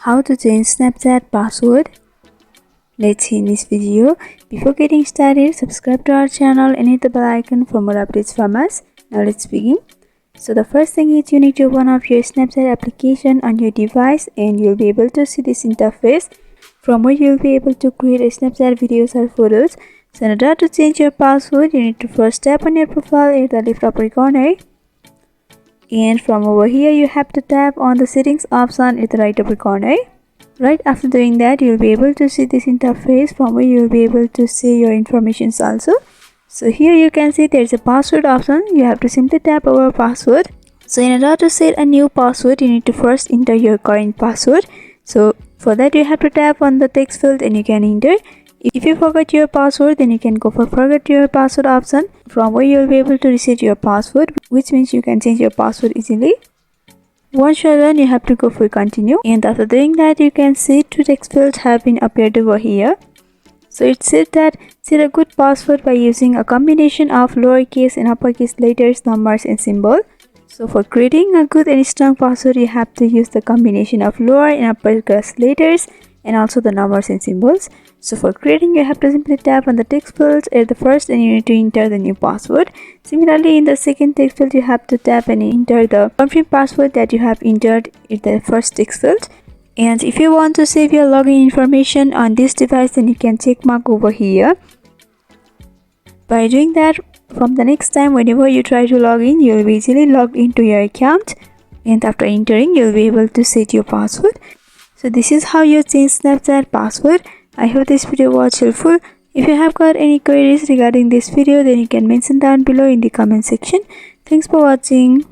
How to change Snapchat password? Let's see in this video. Before getting started, subscribe to our channel and hit the bell icon for more updates from us. Now let's begin. So the first thing is you need to open up your Snapchat application on your device and you'll be able to see this interface from where you'll be able to create a Snapchat videos or photos. So in order to change your password, you need to first tap on your profile in the left upper corner. And from over here, you have to tap on the settings option at the right upper corner. Right after doing that, you'll be able to see this interface from where you'll be able to see your informations also. So here you can see there's a password option. You have to simply tap over password. So in order to set a new password, you need to first enter your current password. So for that, you have to tap on the text field and you can enter. If you forgot your password, then you can go for forget your password option, from where you'll be able to reset your password, which means you can change your password easily. Once you're done, you have to go for continue, and after doing that, you can see two text fields have been appeared over here. So it said that set a good password by using a combination of lowercase and uppercase letters, numbers and symbols. So for creating a good and strong password, you have to use the combination of lower and uppercase letters and also the numbers and symbols. So for creating, you have to simply tap on the text field at the first and you need to enter the new password. Similarly, in the second text field, you have to tap and enter the confirm password that you have entered in the first text field. And if you want to save your login information on this device, then you can check mark over here. By doing that, from the next time whenever you try to log in, you will be easily logged into your account, and after entering, you will be able to set your password. So this is how you change Snapchat password. I hope this video was helpful. If you have got any queries regarding this video, then you can mention down below in the comment section. Thanks for watching.